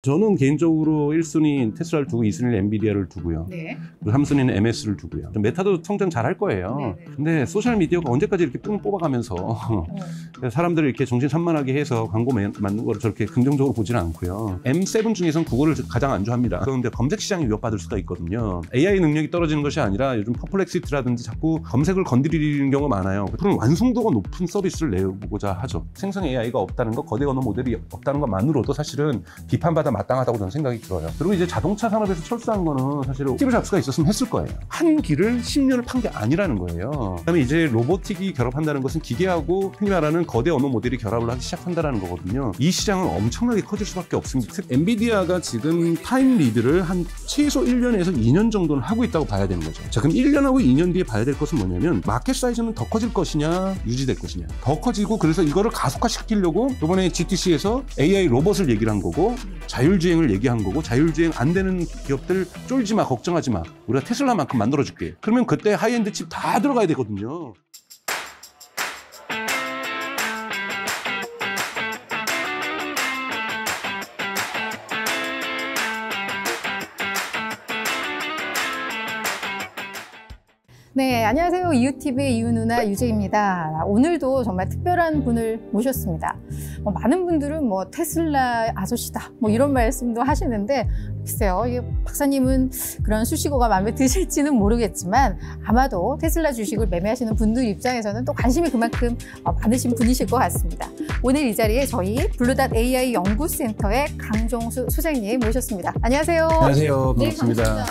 저는 개인적으로 1순위 테슬라를 두고 2순위는 엔비디아를 두고요. 네. 그리고 3순위는 MS를 두고요. 메타도 성장 잘 할 거예요. 네네. 근데 소셜미디어가 언제까지 이렇게 뽕 뽑아가면서 사람들을 이렇게 정신산만하게 해서 광고 만든 거를 저렇게 긍정적으로 보지는 않고요. M7 중에서는 구글을 가장 안 좋아합니다. 그런데 검색 시장이 위협받을 수가 있거든요. AI 능력이 떨어지는 것이 아니라 요즘 퍼플렉시티라든지 자꾸 검색을 건드리는 경우가 많아요. 그런 완성도가 높은 서비스를 내보고자 하죠. 생성 AI가 없다는 거, 거대 언어 모델이 없다는 것만으로도 사실은 비판받아 마땅하다고 저는 생각이 들어요. 그리고 이제 자동차 산업에서 철수한 거는 사실은 스티브 잡스가 있었으면 했을 거예요. 한 길을 10년을 판 게 아니라는 거예요. 그다음에 이제 로보틱이 결합한다는 것은 기계하고 흔히 말하는 거대 언어 모델이 결합을 하기 시작한다는 거거든요. 이 시장은 엄청나게 커질 수밖에 없습니다. 엔비디아가 지금 타임 리드를 한 최소 1년에서 2년 정도는 하고 있다고 봐야 되는 거죠. 자, 그럼 1년하고 2년 뒤에 봐야 될 것은 뭐냐면 마켓 사이즈는 더 커질 것이냐 유지될 것이냐. 더 커지고 그래서 이거를 가속화시키려고 이번에 GTC에서 AI 로봇을 얘기를 한 거고 자율주행을 얘기한 거고 자율주행 안 되는 기업들 쫄지 마, 걱정하지 마. 우리가 테슬라만큼 만들어줄게. 그러면 그때 하이엔드 칩 다 들어가야 되거든요. 네, 안녕하세요. 이웃TV의 이웃누나 유재입니다. 오늘도 정말 특별한 분을 모셨습니다. 많은 분들은 테슬라 아저씨다 이런 말씀도 하시는데 글쎄요, 박사님은 그런 수식어가 마음에 드실지는 모르겠지만 아마도 테슬라 주식을 매매하시는 분들 입장에서는 또 관심이 그만큼 많으신 분이실 것 같습니다. 오늘 이 자리에 저희 블루닷 AI 연구센터의 강종수 소장님 모셨습니다. 안녕하세요. 안녕하세요. 반갑습니다.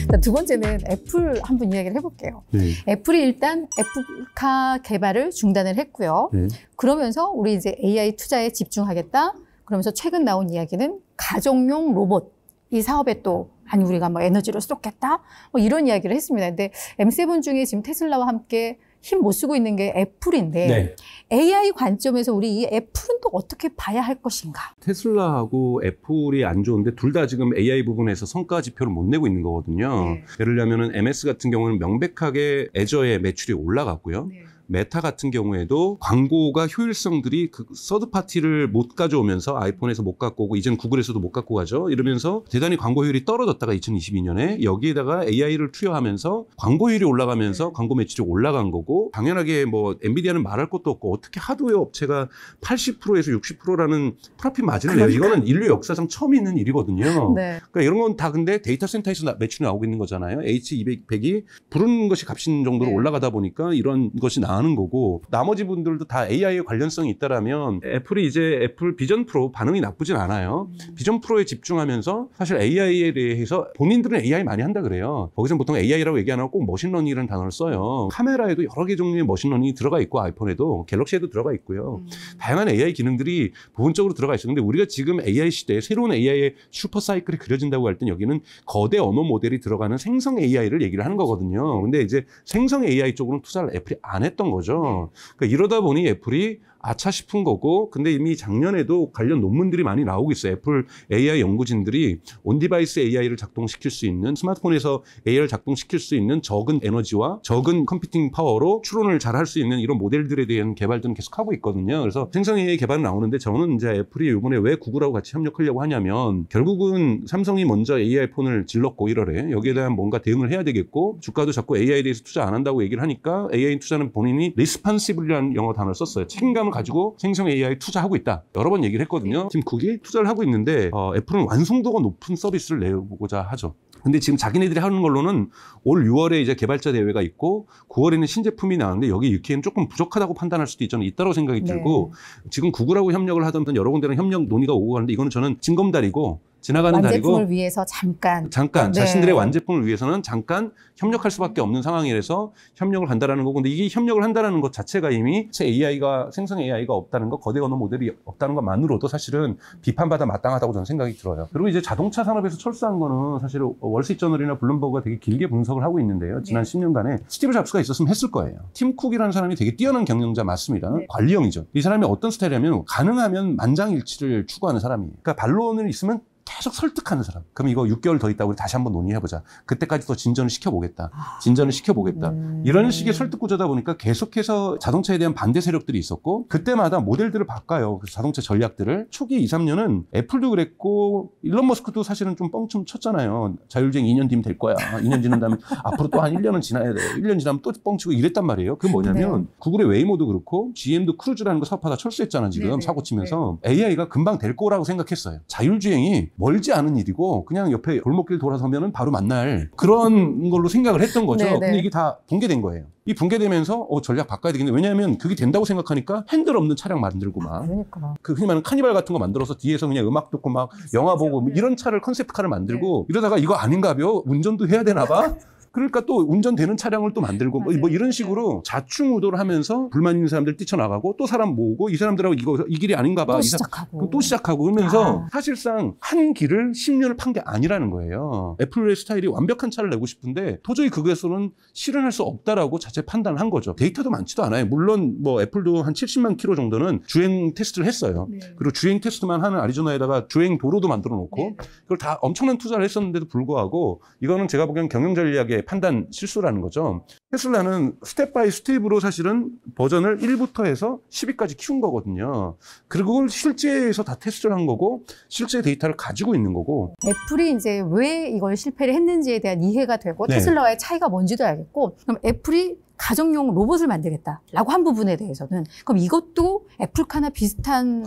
네, 두 번째는 애플 한번 이야기를 해볼게요. 네. 애플이 일단 애플카 개발을 중단을 했고요. 네. 그러면서 우리 이제 AI 투자에 집중하겠다. 그러면서 최근 나온 이야기는 가정용 로봇 이 사업에 또 많이 우리가 에너지를 쏟겠다. 이런 이야기를 했습니다. 근데 M7 중에 지금 테슬라와 함께 힘 못 쓰고 있는 게 애플인데 네. AI 관점에서 우리 이 애플은 또 어떻게 봐야 할 것인가? 테슬라하고 애플이 안 좋은데 둘 다 지금 AI 부분에서 성과 지표를 못 내고 있는 거거든요. 네. 예를 들면 MS 같은 경우는 명백하게 애저의 매출이 올라갔고요. 네. 메타 같은 경우에도 광고가 효율성들이 그 서드파티를 못 가져오면서 아이폰에서 못 갖고 오고 이제는 구글에서도 못 갖고 가죠. 이러면서 대단히 광고 효율이 떨어졌다가 2022년에 여기에다가 AI를 투여하면서 광고 효율이 올라가면서 광고 매출이 올라간 거고 당연하게 엔비디아는 말할 것도 없고 어떻게 하드웨어 업체가 80%에서 60%라는 프로핏 마진을 내요. 이거는 인류 역사상 처음 있는 일이거든요. 네. 그러니까 이런 건 다 근데 데이터 센터에서 매출이 나오고 있는 거잖아요. H200이 부르는 것이 값인 정도로 네. 올라가다 보니까 이런 것이 나오는 거고 나머지 분들도 다 AI에 관련성이 있다라면 애플이 이제 애플 비전 프로 반응이 나쁘진 않아요. 비전 프로에 집중하면서 사실 AI에 대해서 본인들은 AI 많이 한다 그래요. 거기서 보통 AI라고 얘기 안 하고 꼭 머신러닝이라는 단어를 써요. 카메라에도 여러 개 종류의 머신러닝이 들어가 있고 아이폰에도 갤럭시에도 들어가 있고요. 다양한 AI 기능들이 부분적으로 들어가 있어요. 근데 우리가 지금 AI 시대에 새로운 AI의 슈퍼 사이클이 그려진다고 할 땐 여기는 거대 언어 모델이 들어가는 생성 AI를 얘기를 하는 거거든요. 근데 이제 생성 AI 쪽으로는 투자를 애플이 안 했던 거죠. 그러니까 이러다 보니 애플이 아차 싶은 거고 근데 이미 작년에도 관련 논문들이 많이 나오고 있어요. 애플 AI 연구진들이 온디바이스 AI를 작동시킬 수 있는 스마트폰에서 AI를 작동시킬 수 있는 적은 에너지와 적은 컴퓨팅 파워로 추론을 잘 할 수 있는 이런 모델들에 대한 개발들은 계속하고 있거든요. 그래서 생성 AI 개발은 나오는데 저는 이제 애플이 이번에 왜 구글하고 같이 협력하려고 하냐면 결국은 삼성이 먼저 AI 폰을 질렀고 1월에 여기에 대한 뭔가 대응을 해야 되겠고 주가도 자꾸 AI에 대해서 투자 안 한다고 얘기를 하니까 AI 투자는 본인이 리스판시블이라는 영어 단어를 썼어요. 책임감을 가지고 생성 AI 투자하고 있다. 여러 번 얘기를 했거든요. 지금 쿡이 투자를 하고 있는데 애플은 완성도가 높은 서비스를 내보고자 하죠. 근데 지금 자기네들이 하는 걸로는 올 6월에 이제 개발자 대회가 있고 9월에는 신제품이 나오는데 여기 UK는 조금 부족하다고 판단할 수도 있다고 생각이 들고 지금 구글하고 협력을 하던 여러 군데랑 협력 논의가 오고 가는데 이거는 저는 징검다리고 지나가는 달이고 완제품을 위해서 잠깐 자신들의 완제품을 위해서는 잠깐 협력할 수밖에 없는 상황이라서 협력을 한다라는 거고 근데 이게 협력을 한다라는 것 자체가 이미 생성 AI가 없다는 거 거대 언어 모델이 없다는 것만으로도 사실은 비판받아 마땅하다고 저는 생각이 들어요. 그리고 이제 자동차 산업에서 철수한 거는 사실 월스트리트저널이나 블룸버그가 되게 길게 분석을 하고 있는데요. 지난 10년간에 스티브 잡스가 있었으면 했을 거예요. 팀 쿡이라는 사람이 되게 뛰어난 경영자 맞습니다. 관리형이죠. 이 사람이 어떤 스타일이냐면 가능하면 만장일치를 추구하는 사람이에요. 그러니까 반론을 있으면 계속 설득하는 사람. 그럼 이거 6개월 더 있다고 우리 다시 한번 논의해보자. 그때까지 더 진전을 시켜보겠다. 진전을 시켜보겠다. 이런 식의 설득 구조다 보니까 계속해서 자동차에 대한 반대 세력들이 있었고 그때마다 모델들을 바꿔요. 그 자동차 전략들을. 초기 2, 3년은 애플도 그랬고 일론 머스크도 사실은 좀 뻥좀 쳤잖아요. 자율주행 2년 뒤면 될 거야. 2년 지난 다음에 앞으로 또 한 1년은 지나야 돼. 1년 지나면 또 뻥치고 이랬단 말이에요. 그게 뭐냐면 네. 구글의 웨이모도 그렇고 GM도 크루즈라는 거 사업하다 철수했잖아 지금. 네네. 사고 치면서. AI가 금방 될 거라고 생각했어요. 자율주행이 멀지 않은 일이고 그냥 옆에 골목길 돌아서면 바로 만날 그런 걸로 생각을 했던 거죠. 네네. 근데 이게 다 붕괴된 거예요. 이 붕괴되면서 전략 바꿔야 되겠네. 왜냐하면 그게 된다고 생각하니까 핸들 없는 차량 만들고 막 그러니까. 그 흔히 말하는 카니발 같은 거 만들어서 뒤에서 그냥 음악 듣고 막 영화 보고 뭐 이런 차를 컨셉카를 만들고 이러다가 이거 아닌가벼? 운전도 해야 되나 봐? 그러니까 또 운전되는 차량을 또 만들고 뭐 이런 식으로 좌충우돌을 하면서 불만 있는 사람들 뛰쳐나가고 또 사람 모으고 이 사람들하고 이거 이 길이 아닌가 봐. 또 시작하고. 또 시작하고 그러면서 사실상 한 길을 10년을 판 게 아니라는 거예요. 애플의 스타일이 완벽한 차를 내고 싶은데 도저히 그것으로는 실현할 수 없다라고 자체 판단을 한 거죠. 데이터도 많지도 않아요. 물론 뭐 애플도 한 70만 킬로 정도는 주행 테스트를 했어요. 네. 그리고 주행 테스트만 하는 아리조나에다가 주행 도로도 만들어 놓고 그걸 다 엄청난 투자를 했었는데도 불구하고 이거는 제가 보기엔 경영 전략의 판단 실수라는 거죠. 테슬라는 스텝 바이 스텝으로 사실은 버전을 1부터 해서 10위까지 키운 거거든요. 그리고 그걸 실제에서 다 테스트를 한 거고 실제 데이터를 가지고 있는 거고. 애플이 이제 왜 이걸 실패를 했는지에 대한 이해가 되고 네. 테슬라와의 차이가 뭔지도 알겠고 그럼 애플이 가정용 로봇을 만들겠다라고 한 부분에 대해서는 그럼 이것도 애플카나 비슷한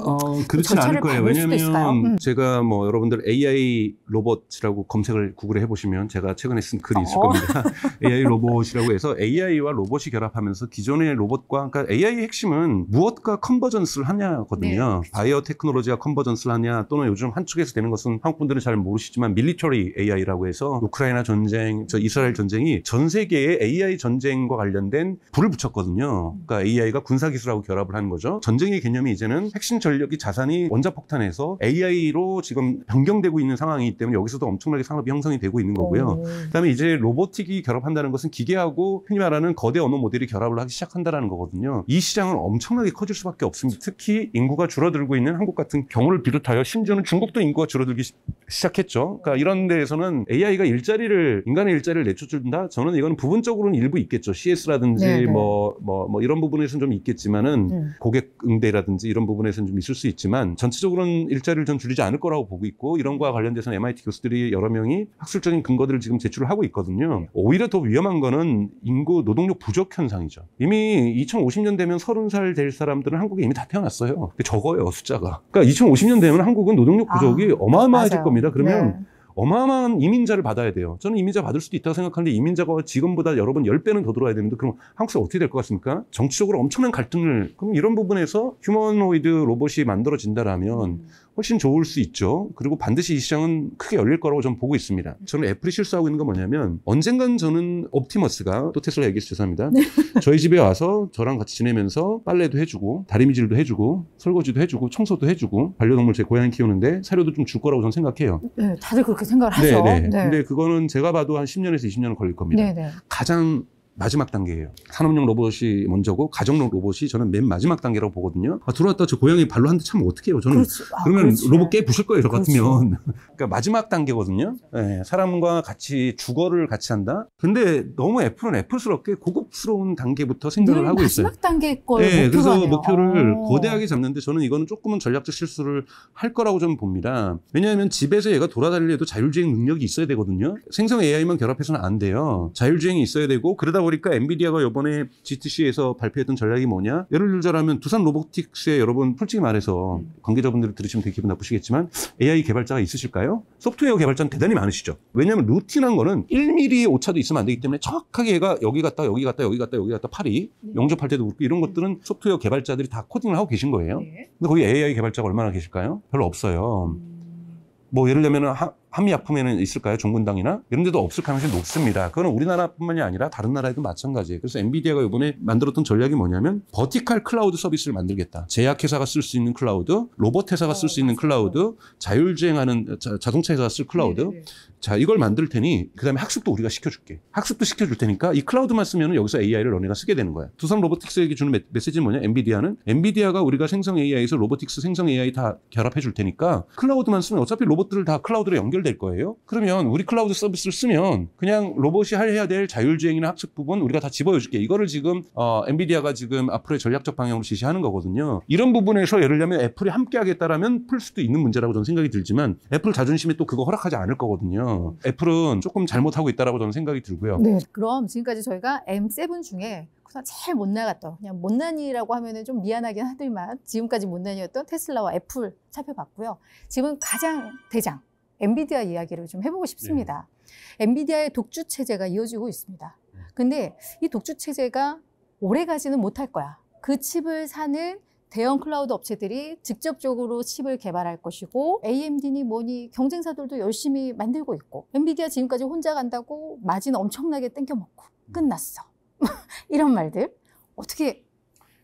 그렇진 않을 절차를 거예요. 밟을 수도 있을까요? 왜냐하면 제가 뭐 여러분들 AI 로봇이라고 검색을 구글에 해보시면 제가 최근에 쓴 글이 있을 겁니다. AI 로봇이라고 해서 AI와 로봇이 결합하면서 기존의 로봇과 그러니까 AI의 핵심은 무엇과 컨버전스를 하냐거든요. 바이오 테크놀로지와 컨버전스를 하냐 또는 요즘 한쪽에서 되는 것은 한국 분들은 잘 모르시지만 밀리터리 AI라고 해서 우크라이나 전쟁, 이스라엘 전쟁이 전 세계의 AI 전쟁과 관련된 불을 붙였거든요. 그러니까 AI가 군사기술하고 결합을 하는 거죠. 전쟁의 개념이 이제는 핵심 전력이 자산이 원자폭탄에서 AI로 지금 변경되고 있는 상황이기 때문에 여기서도 엄청나게 산업이 형성이 되고 있는 거고요. 그다음에 이제 로보틱이 결합한다는 것은 기계하고 흔히 말하는 거대 언어 모델이 결합을 하기 시작한다는 거거든요. 이 시장은 엄청나게 커질 수밖에 없습니다. 특히 인구가 줄어들고 있는 한국 같은 경우를 비롯하여 심지어는 중국도 인구가 줄어들기 시작했죠. 그러니까 이런 데에서는 AI가 인간의 일자리를 내쫓는다? 저는 이건 부분적으로는 일부 있겠죠. CS라든지 뭐 이런 부분에서는 좀 있겠지만은 고객 응대라든지 이런 부분에서는 좀 있을 수 있지만 전체적으로는 일자리를 전 줄이지 않을 거라고 보고 있고 이런 거와 관련돼서는 MIT 교수들이 여러 명이 학술적인 근거들을 지금 제출을 하고 있거든요. 오히려 더 위험한 거는 인구 노동력 부족 현상이죠. 이미 2050년 되면 30살 될 사람들은 한국에 이미 다 태어났어요. 적어요, 숫자가. 그러니까 2050년 되면 한국은 노동력 부족이 어마어마해질 맞아요. 겁니다. 그러면 어마어마한 이민자를 받아야 돼요. 저는 이민자 받을 수도 있다고 생각하는데 이민자가 지금보다 여러 번 10배는 더 들어와야 되는데 그럼 한국 사회 어떻게 될 것 같습니까? 정치적으로 엄청난 갈등을 그럼 이런 부분에서 휴머노이드 로봇이 만들어진다라면 훨씬 좋을 수 있죠. 그리고 반드시 이 시장은 크게 열릴 거라고 저는 보고 있습니다. 저는 애플이 실수하고 있는 건 뭐냐면 언젠간 저는 옵티머스가 또 테슬라 얘기해서 죄송합니다. 저희 집에 와서 저랑 같이 지내면서 빨래도 해주고 다리미질도 해주고 설거지도 해주고 청소도 해주고 반려동물 제 고양이 키우는데 사료도 좀 줄 거라고 저는 생각해요. 네, 다들 그렇게 생각을 하죠. 네. 근데 그거는 제가 봐도 한 10년에서 20년은 걸릴 겁니다. 네네. 가장 마지막 단계예요. 산업용 로봇이 먼저고 가정용 로봇이 저는 맨 마지막 단계라고 보거든요. 들어왔다 저 고양이 발로 한 대 차면 어떻게 해요? 저는 그러면 그렇지. 로봇 깨 부실 거예요. 저 같으면. 그러니까 마지막 단계거든요. 네, 사람과 같이 주거를 같이 한다. 근데 너무 애플은 애플스럽게 고급스러운 단계부터 생각을 하고 있어요. 마지막 단계 걸 네, 그래서 하네요. 목표를 거대하게 잡는데 저는 이거는 조금은 전략적 실수를 할 거라고 저는 봅니다. 왜냐하면 집에서 얘가 돌아다니려도 자율주행 능력이 있어야 되거든요. 생성 AI만 결합해서는 안 돼요. 자율주행이 있어야 되고 그러다 보니까 엔비디아가 이번에 GTC에서 발표했던 전략이 뭐냐? 예를 들자면 두산 로보틱스에 여러분 솔직히 말해서 관계자분들이 들으시면 되게 기분 나쁘시겠지만 AI 개발자가 있으실까요? 소프트웨어 개발자는 대단히 많으시죠. 왜냐하면 루틴한 거는 1mm 오차도 있으면 안 되기 때문에 정확하게 얘가 여기 갔다 여기 갔다 여기 갔다 여기 갔다 팔이 용접할 때도 그렇고 이런 것들은 소프트웨어 개발자들이 다 코딩을 하고 계신 거예요. 근데 거기 AI 개발자가 얼마나 계실까요? 별로 없어요. 뭐 예를 들면 한미약품에는 있을까요? 종군당이나 이런 데도 없을 가능성이 높습니다. 그건 우리나라뿐만이 아니라 다른 나라에도 마찬가지예요. 그래서 엔비디아가 이번에 만들었던 전략이 뭐냐면 버티컬 클라우드 서비스를 만들겠다. 제약회사가 쓸 수 있는 클라우드, 로봇 회사가 쓸 수 있는 클라우드, 자율주행하는 자동차 회사가 쓸 클라우드. 네네네. 자, 이걸 만들 테니 그다음에 학습도 우리가 시켜줄게. 학습도 시켜줄 테니까 이 클라우드만 쓰면 여기서 AI를 너네가 쓰게 되는 거야. 두산 로보틱스에게 주는 메시지는 뭐냐? 엔비디아가 우리가 생성 AI에서 로보틱스 생성 AI 다 결합해 줄 테니까 클라우드만 쓰면 어차피 로봇들 다 클라우드로 연결될 거예요. 그러면 우리 클라우드 서비스를 쓰면 그냥 로봇이 해야 될 자율주행이나 학습 부분 우리가 다 집어줄게. 이거를 지금 엔비디아가 지금 앞으로의 전략적 방향으로 지시하는 거거든요. 이런 부분에서 예를 들면 애플이 함께 하겠다라면 풀 수도 있는 문제라고 저는 생각이 들지만 애플 자존심에 또 그거 허락하지 않을 거거든요. 애플은 조금 잘못하고 있다라고 저는 생각이 들고요. 네. 그럼 지금까지 저희가 M7 중에 그냥 제일 못 나갔던, 그냥 못난이라고 하면은 좀 미안하긴 하더만 지금까지 못난이였던 테슬라와 애플 살펴봤고요. 지금 가장 대장 엔비디아 이야기를 좀 해보고 싶습니다. 엔비디아의 독주 체제가 이어지고 있습니다. 근데 이 독주 체제가 오래 가지는 못할 거야. 그 칩을 사는 대형 클라우드 업체들이 직접적으로 칩을 개발할 것이고 AMD니 뭐니 경쟁사들도 열심히 만들고 있고 엔비디아 지금까지 혼자 간다고 마진 엄청나게 땡겨먹고 끝났어. 이런 말들 어떻게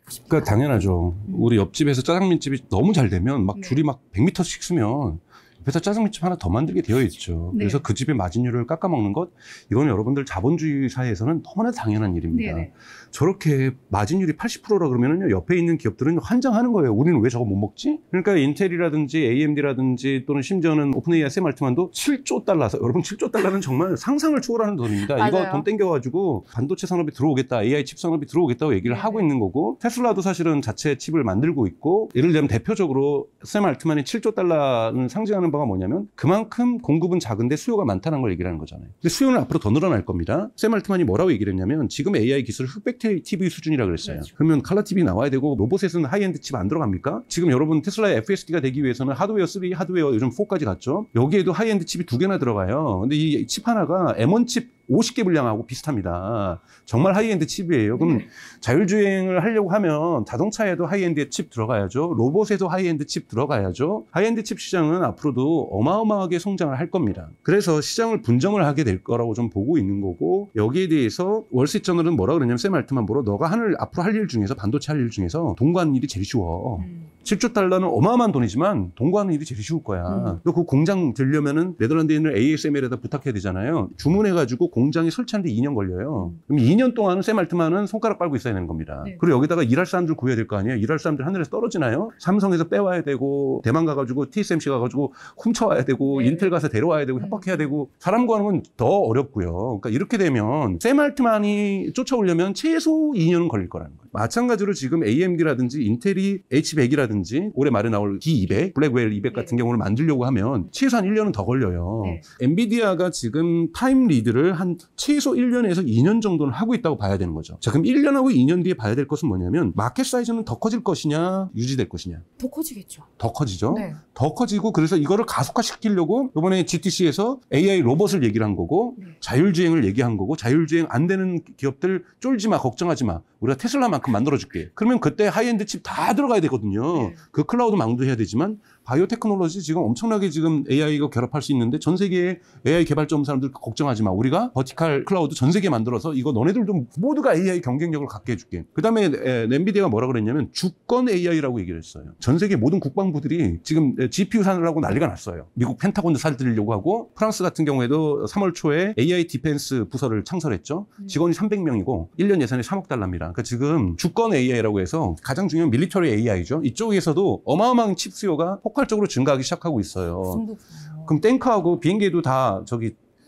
보십니까? 그러니까 당연하죠. 우리 옆집에서 짜장면집이 너무 잘 되면 막 줄이 막 100m씩 쓰면 옆에서 짜장면집 하나 더 만들게 되어 있죠. 네. 그래서 그 집의 마진율을 깎아먹는 것, 이건 여러분들 자본주의 사회에서는 너무나 당연한 일입니다. 네네. 저렇게 마진율이 80%라 그러면요, 옆에 있는 기업들은 환장하는 거예요. 우리는 왜 저거 못 먹지? 그러니까 인텔이라든지 AMD라든지 또는 심지어는 오픈AI 샘 알트만도 7조 달러, 여러분 7조 달러는 정말 상상을 초월하는 돈입니다. 맞아요. 이거 돈 땡겨가지고 반도체 산업이 들어오겠다, AI 칩 산업이 들어오겠다고 얘기를 네네. 하고 있는 거고, 테슬라도 사실은 자체 칩을 만들고 있고, 예를 들면 대표적으로 샘 알트만이 7조 달러는 상징하는 바가 뭐냐면 그만큼 공급은 작은데 수요가 많다는 걸 얘기를 하는 거잖아요. 근데 수요는 앞으로 더 늘어날 겁니다. 샘 알트만이 뭐라고 얘기를 했냐면 지금 AI 기술 흑백 TV 수준이라고 그랬어요. 그렇죠. 그러면 칼라 TV 나와야 되고 로봇에서는 하이엔드 칩 안 들어갑니까? 지금 여러분 테슬라의 FSD가 되기 위해서는 하드웨어 3, 하드웨어 요즘 4까지 갔죠. 여기에도 하이엔드 칩이 2개나 들어가요. 근데 이 칩 하나가 M1 칩 50개 분량하고 비슷합니다. 정말 하이엔드 칩이에요. 그럼 자율주행을 하려고 하면 자동차에도 하이엔드 칩 들어가야죠. 로봇에도 하이엔드 칩 들어가야죠. 하이엔드 칩 시장은 앞으로도 어마어마하게 성장을 할 겁니다. 그래서 시장을 분정을 하게 될 거라고 좀 보고 있는 거고, 여기에 대해서 월스트리트저널은 뭐라 그러냐면 샘 알트만 보러 너가 앞으로 할 일 중에서 반도체 할 일 중에서 돈 구하는 일이 제일 쉬워. 7조 달러는 어마어마한 돈이지만 돈 구하는 일이 제일 쉬울 거야. 너 그 공장 들려면은 네덜란드에 있는 ASML에다 부탁해야 되잖아요. 주문해가지고 공장에 설치하는데 2년 걸려요. 그럼 2년 동안은 샘 알트만은 손가락 빨고 있어야 되는 겁니다. 네. 그리고 여기다가 일할 사람들 구해야 될 거 아니에요. 일할 사람들 하늘에서 떨어지나요? 삼성에서 빼와야 되고, 대만 가가지고 TSMC 가가지고 훔쳐와야 되고, 네. 인텔 가서 데려와야 되고, 협박해야 되고, 사람 구하는 건 더 어렵고요. 그러니까 이렇게 되면 샘 알트만이 쫓아오려면 최소 2년은 걸릴 거라는 거예요. 마찬가지로 지금 AMD라든지 인텔이 H100이라든지 올해 말에 나올 D200, 블랙웰 200 같은 경우를 만들려고 하면 최소한 1년은 더 걸려요. 네. 엔비디아가 지금 타임 리드를 한 최소 1년에서 2년 정도는 하고 있다고 봐야 되는 거죠. 자, 그럼 1년하고 2년 뒤에 봐야 될 것은 뭐냐면 마켓 사이즈는 더 커질 것이냐, 유지될 것이냐. 더 커지겠죠. 더 커지죠. 네. 더 커지고, 그래서 이거를 가속화시키려고 이번에 GTC에서 AI 로봇을 얘기를 한 거고, 네. 자율주행을 얘기한 거고, 자율주행 안 되는 기업들 쫄지 마, 걱정하지 마. 우리가 테슬라만큼 만들어줄게. 그러면 그때 하이엔드 칩 다 들어가야 되거든요. 네. 그 클라우드 망도 해야 되지만, 바이오 테크놀로지 지금 엄청나게 지금 AI가 결합할 수 있는데 전 세계에 AI 개발자 없는 사람들 걱정하지 마. 우리가 버티컬 클라우드 전 세계에 만들어서 이거 너네들도 모두가 AI 경쟁력을 갖게 해줄게. 그 다음에 엔비디아가 뭐라 그랬냐면 주권 AI라고 얘기를 했어요. 전 세계 모든 국방부들이 지금 GPU 사느라고 난리가 났어요. 미국 펜타곤도 사들이려고 하고, 프랑스 같은 경우에도 3월 초에 AI 디펜스 부서를 창설했죠. 직원이 300명이고 1년 예산이 3억 달러입니다. 그러니까 지금 주권 AI라고 해서 가장 중요한 밀리터리 AI죠. 이쪽에서도 어마어마한 칩 수요가 폭발적으로 증가하기 시작하고 있어요. 그럼 탱크하고 비행기에도 다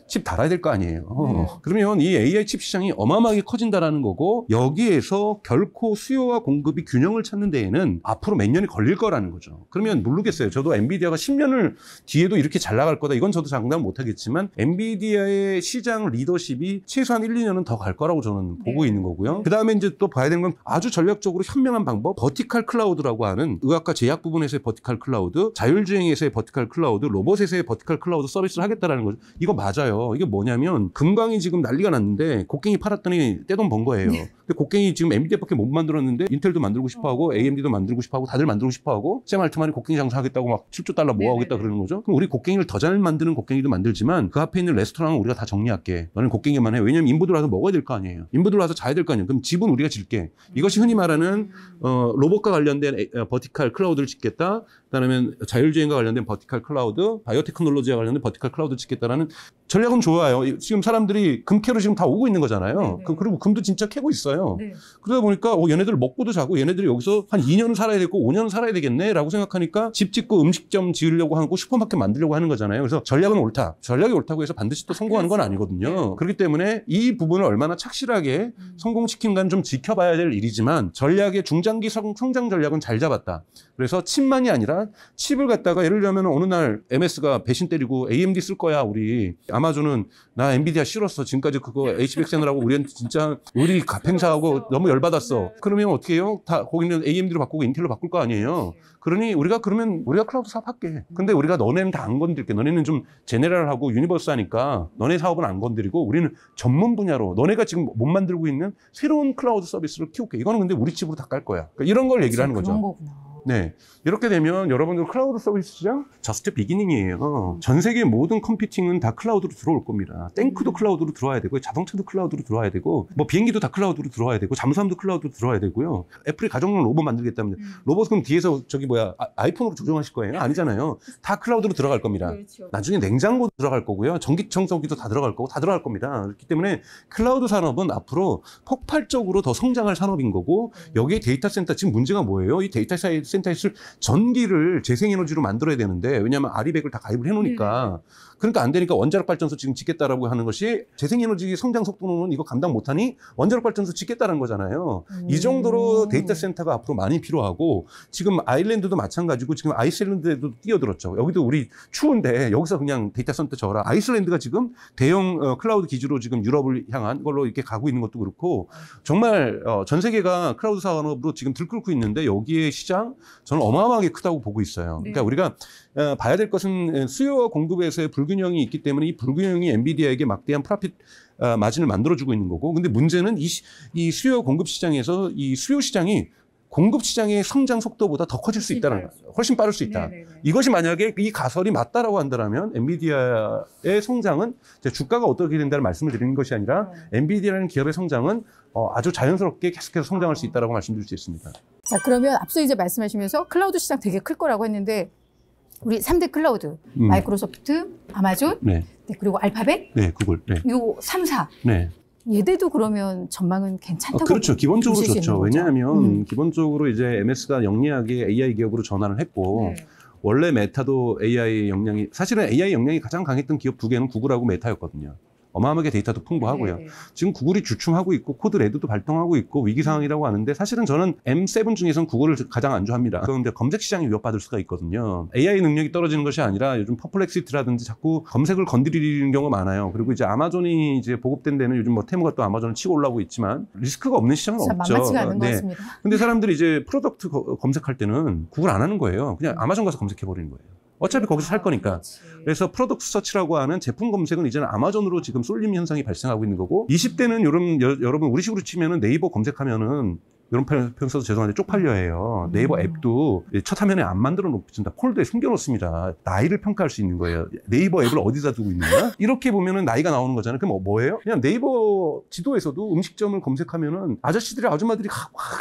칩 달아야 될 거 아니에요. 그러면 이 AI 칩 시장이 어마어마하게 커진다라는 거고, 여기에서 결코 수요와 공급이 균형을 찾는 데에는 앞으로 몇 년이 걸릴 거라는 거죠. 그러면 모르겠어요. 저도 엔비디아가 10년을 뒤에도 이렇게 잘 나갈 거다, 이건 저도 장담 못 하겠지만 엔비디아의 시장 리더십이 최소한 1, 2년은 더 갈 거라고 저는 보고 있는 거고요. 그 다음에 이제 또 봐야 되는 건 아주 전략적으로 현명한 방법, 버티컬 클라우드라고 하는 의학과 제약 부분에서의 버티컬 클라우드, 자율주행에서의 버티컬 클라우드, 로봇에서의 버티컬 클라우드 서비스를 하겠다라는 거죠. 이거 맞아요. 있어요. 이게 뭐냐면 금광이 지금 난리가 났는데 곡괭이 팔았더니 떼돈 번 거예요. 근데 곡괭이 지금 엔비디아밖에 못 만들었는데 인텔도 만들고 싶어하고 AMD도 만들고 싶어하고 다들 만들고 싶어하고 샘 알트만이 곡괭이 장사하겠다고 막 7조 달러 모아오겠다 그러는 거죠. 그럼 우리 곡괭이를 더 잘 만드는 곡괭이도 만들지만 그 앞에 있는 레스토랑은 우리가 다 정리할게. 너는 곡괭이만 해. 왜냐면 인부들 와서 먹어야 될 거 아니에요. 인부들 와서 자야 될 거 아니에요. 그럼 집은 우리가 질게. 이것이 흔히 말하는 로봇과 관련된 버티컬 클라우드를 짓겠다. 그다음에 자율주행과 관련된 버티컬 클라우드, 바이오테크놀로지와 관련된 버티컬 클라우드를 짓겠다라는 전략은 좋아요. 지금 사람들이 금캐로 지금 다 오고 있는 거잖아요. 그리고 금도 진짜 캐고 있어요. 네. 그러다 보니까 얘네들 먹고도 자고 얘네들이 여기서 한 2년 살아야 되고 5년 살아야 되겠네 라고 생각하니까 집 짓고 음식점 지으려고 하고 슈퍼마켓 만들려고 하는 거잖아요. 그래서 전략은 옳다. 전략이 옳다고 해서 반드시 또 성공하는 건 아니거든요. 그렇기 때문에 이 부분을 얼마나 착실하게 성공시키는가는 좀 지켜봐야 될 일이지만 전략의 중장기 성장 전략은 잘 잡았다. 그래서 칩만이 아니라 칩을 갖다가 예를 들면 어느 날 MS가 배신 때리고 AMD 쓸 거야 우리. 아마존은 나 엔비디아 싫었어. 지금까지 그거 HBX 쓰느라고 우리한테 진짜 우리 갑행사하고 너무 열받았어. 그러면 어떻게 해요? 다 거기는 AMD로 바꾸고 인텔로 바꿀 거 아니에요. 그러니 우리가 클라우드 사업 할게. 근데 우리가 너네는 다 안 건드릴게. 너네는 좀 제네럴하고 유니버스 하니까 너네 사업은 안 건드리고 우리는 전문 분야로 너네가 지금 못 만들고 있는 새로운 클라우드 서비스를 키울게. 이거는 근데 우리 집으로 다 깔 거야. 그러니까 이런 걸 얘기를 하는 거죠. 그런 거구나. 네. 이렇게 되면 여러분들 클라우드 서비스 시장 저스트 비기닝이에요. 전 세계 모든 컴퓨팅은 다 클라우드로 들어올 겁니다. 탱크도 클라우드로 들어와야 되고 자동차도 클라우드로 들어와야 되고 뭐 비행기도 다 클라우드로 들어와야 되고 잠수함도 클라우드로 들어와야 되고요. 애플이 가정용 로봇 만들겠다면 로봇은 뒤에서 아이폰으로 조정하실 거예요? 아니잖아요. 다 클라우드로 들어갈 겁니다. 그렇죠. 나중에 냉장고도 들어갈 거고요. 전기청소기도 다 들어갈 거고 다 들어갈 겁니다. 그렇기 때문에 클라우드 산업은 앞으로 폭발적으로 더 성장할 산업인 거고 여기에 데이터 센터 지금 문제가 뭐예요? 이 데이터 센터에 있을 전기를 재생에너지로 만들어야 되는데 왜냐하면 아리백을 다 가입을 해놓으니까 그러니까 안 되니까 원자력 발전소 지금 짓겠다라고 하는 것이 재생에너지 성장 속도는 이거 감당 못하니 원자력 발전소 짓겠다는 거잖아요. 이 정도로 데이터 센터가 앞으로 많이 필요하고 지금 아일랜드도 마찬가지고 지금 아이슬란드에도 뛰어들었죠. 여기도 우리 추운데 여기서 그냥 데이터 센터 져라. 아이슬란드가 지금 대형 클라우드 기지로 지금 유럽을 향한 걸로 이렇게 가고 있는 것도 그렇고 정말 전 세계가 클라우드 산업으로 지금 들끓고 있는데 여기에 시장 저는 어마어마하게 크다고 보고 있어요. 그러니까 우리가 봐야 될 것은 수요와 공급에서의 불균형이 있기 때문에 이 불균형이 엔비디아에게 막대한 프로핏 마진을 만들어주고 있는 거고 근데 문제는 이 수요 공급 시장에서 이 수요 시장이 공급 시장의 성장 속도보다 더 커질 수 있다는 거예요. 훨씬 빠를 수 있다. 이것이 만약에 이 가설이 맞다라고 한다면 엔비디아의 성장은 주가가 어떻게 된다는 말씀을 드리는 것이 아니라 엔비디아라는 기업의 성장은 아주 자연스럽게 계속해서 성장할 수 있다라고 말씀드릴 수 있습니다. 자, 그러면 앞서 이제 말씀하시면서 클라우드 시장 되게 클 거라고 했는데 우리 3대 클라우드, 마이크로소프트, 아마존, 그리고 알파벳, 구글, 요 3, 4. 얘들도 그러면 전망은 괜찮다고 그렇죠. 기본적으로 보실 수 좋죠. 있는 거죠? 왜냐하면 기본적으로 이제 MS가 영리하게 AI 기업으로 전환을 했고 원래 메타도 AI 역량이 사실은 AI 역량이 가장 강했던 기업 두 개는 구글하고 메타였거든요. 어마어마하게 데이터도 풍부하고요. 지금 구글이 주춤하고 있고 코드 레드도 발동하고 있고 위기 상황이라고 하는데 사실은 저는 M7 중에서는 구글을 가장 안 좋아합니다. 그런데 검색 시장이 위협받을 수가 있거든요. AI 능력이 떨어지는 것이 아니라 요즘 퍼플렉시티라든지 자꾸 검색을 건드리는 경우가 많아요. 그리고 이제 아마존이 이제 보급된 데는 요즘 뭐 테무가 또 아마존을 치고 올라오고 있지만 리스크가 없는 시장은 없죠. 만만치가 않은 것 같습니다. 근데 사람들이 이제 프로덕트 검색할 때는 구글 안 하는 거예요. 그냥 아마존 가서 검색해 버리는 거예요. 어차피 거기서 살 거니까. 그래서 프로덕트 서치라고 하는 제품 검색은 이제는 아마존으로 지금 쏠림 현상이 발생하고 있는 거고 20대는 여러분 우리 식으로 치면은 네이버 검색하면은 이런 표현 써서 죄송한데 쪽팔려 해요. 네이버 앱도 첫 화면에 안 만들어 놓습니다. 폴더에 숨겨 놓습니다. 나이를 평가할 수 있는 거예요. 네이버 앱을 어디다 두고 있느냐? 이렇게 보면은 나이가 나오는 거잖아요. 그럼 뭐예요? 그냥 네이버 지도에서도 음식점을 검색하면은 아저씨들이 아줌마들이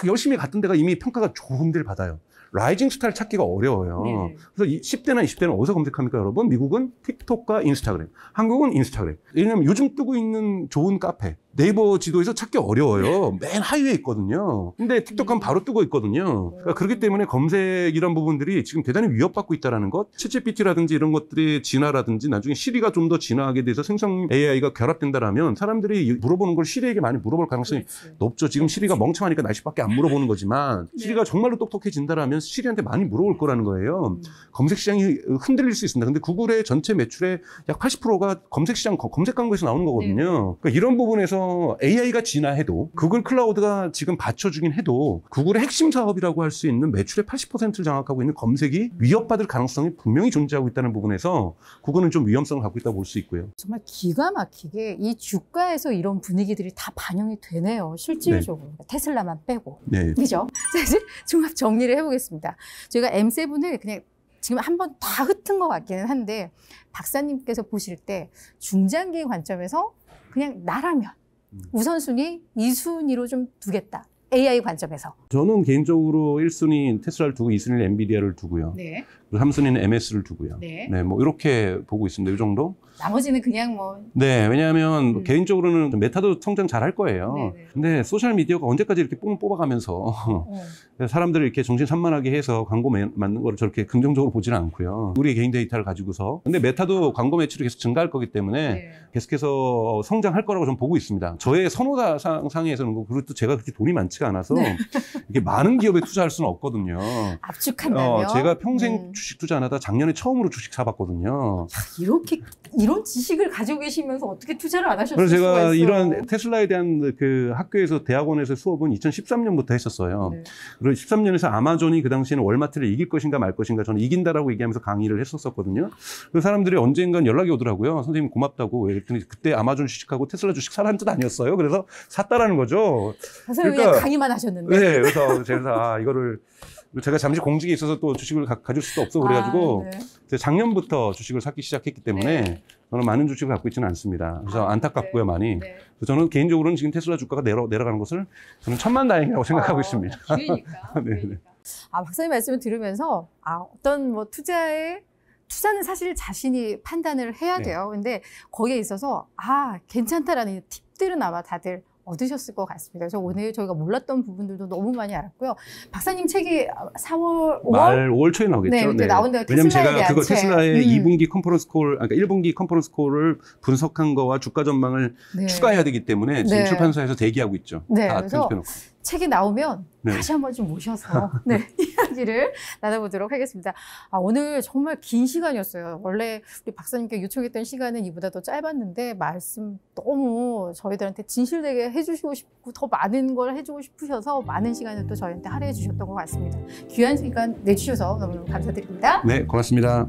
열심히 갔던 데가 이미 평가가 좋은 데를 받아요. 라이징 스타를 찾기가 어려워요. 그래서 10대나 20대는 어디서 검색합니까, 여러분? 미국은 틱톡과 인스타그램, 한국은 인스타그램. 왜냐면 요즘 뜨고 있는 좋은 카페, 네이버 지도에서 찾기 어려워요. 맨 하위에 있거든요. 근데 틱톡은 바로 뜨고 있거든요. 그러니까 그렇기 때문에 검색 이런 부분들이 지금 대단히 위협받고 있다는 것, 챗GPT라든지 이런 것들의 진화라든지 나중에 시리가 좀 더 진화하게 돼서 생성 AI가 결합된다라면 사람들이 물어보는 걸 시리에게 많이 물어볼 가능성이 높죠. 지금 시리가 멍청하니까 날씨밖에 안 물어보는 거지만 시리가 정말로 똑똑해진다라면 시리한테 많이 물어볼 거라는 거예요. 검색 시장이 흔들릴 수 있습니다. 근데 구글의 전체 매출의 약 80%가 검색 시장, 검색 광고에서 나오는 거거든요. 그러니까 이런 부분에서 AI가 진화해도 구글 클라우드가 지금 받쳐주긴 해도 구글의 핵심 사업이라고 할 수 있는 매출의 80%를 장악하고 있는 검색이 위협받을 가능성이 분명히 존재하고 있다는 부분에서 구글은 좀 위험성을 갖고 있다고 볼 수 있고요. 정말 기가 막히게 이 주가에서 이런 분위기들이 다 반영이 되네요. 실질적으로. 테슬라만 빼고. 네. 그죠? 자, 이제 종합 정리를 해보겠습니다. 저희가 M7을 그냥 지금 한번 다 흩은 것 같기는 한데 박사님께서 보실 때 중장기 관점에서 그냥 나라면 우선순위 2순위로 좀 두겠다. AI 관점에서. 저는 개인적으로 1순위 테슬라를 두고 2순위는 엔비디아를 두고요. 네. 그리고 3순위는 MS를 두고요. 네. 네, 뭐 이렇게 보고 있습니다. 이 정도? 나머지는 그냥 뭐. 네, 왜냐하면 개인적으로는 메타도 성장 잘 할 거예요. 네네. 근데 소셜미디어가 언제까지 이렇게 뽑아가면서 사람들을 이렇게 정신산만하게 해서 광고 맞는 거를 저렇게 긍정적으로 보지는 않고요. 우리의 개인 데이터를 가지고서. 근데 메타도 광고 매출이 계속 증가할 거기 때문에 네. 계속해서 성장할 거라고 저는 보고 있습니다. 저의 선호상에서는 그리고 또 제가 그렇게 돈이 많지가 않아서 네. 이게 많은 기업에 투자할 수는 없거든요. 압축한다면. 제가 평생 주식 투자 안 하다 작년에 처음으로 주식 사봤거든요. 이렇게 이런 지식을 가지고 계시면서 어떻게 투자를 안 하셨을 그래서 수가 제가 있어요. 이런 테슬라에 대한 그 학교에서 대학원에서 수업은 2013년부터 했었어요. 네. 그리고 13년에서 아마존이 그 당시에는 월마트를 이길 것인가 말 것인가 저는 이긴다라고 얘기하면서 강의를 했었거든요. 그 사람들이 언젠간 연락이 오더라고요. 선생님 고맙다고. 그랬더니 그때 아마존 주식하고 테슬라 주식 사라는 뜻 아니었어요. 그래서 샀다라는 거죠. 선생님이 그냥 강의만 하셨는데. 네, 그래서 제가 이거를 제가 잠시 공직에 있어서 또 주식을 가질 수도 없어 그래가지고 네. 작년부터 주식을 사기 시작했기 때문에 네. 저는 많은 주식을 갖고 있지는 않습니다. 그래서 안타깝고요, 네. 많이. 네. 그래서 저는 개인적으로는 지금 테슬라 주가가 내려가는 것을 저는 천만다행이라고 생각하고 있습니다. 기회니까. 네, 네. 박사님 말씀을 들으면서 어떤 뭐 투자는 사실 자신이 판단을 해야 네. 돼요. 근데 거기에 있어서 괜찮다라는 팁들은 아마 다들 얻으셨을 것 같습니다. 그래서 오늘 저희가 몰랐던 부분들도 너무 많이 알았고요. 박사님 책이 4월, 5월? 말 5월 초에 나오겠죠. 네, 이제 나온다고 왜냐면 테슬라에 제가 대한 그거 책. 테슬라의 2분기 컨퍼런스 콜, 그러니까 1분기 컨퍼런스 콜을 분석한 거와 주가 전망을 네. 추가해야 되기 때문에 지금 네. 출판사에서 대기하고 있죠. 네, 다 그래서 편집해놓고. 책이 나오면 네. 다시 한번 좀 모셔서 이야기를 나눠보도록 하겠습니다. 오늘 정말 긴 시간이었어요. 원래 우리 박사님께 요청했던 시간은 이보다 더 짧았는데 말씀 너무 저희들한테 진실되게 해주시고 싶고 더 많은 걸 해주고 싶으셔서 많은 시간을 또 저희한테 할애해 주셨던 것 같습니다. 귀한 시간 내주셔서 너무너무 감사드립니다. 네, 고맙습니다.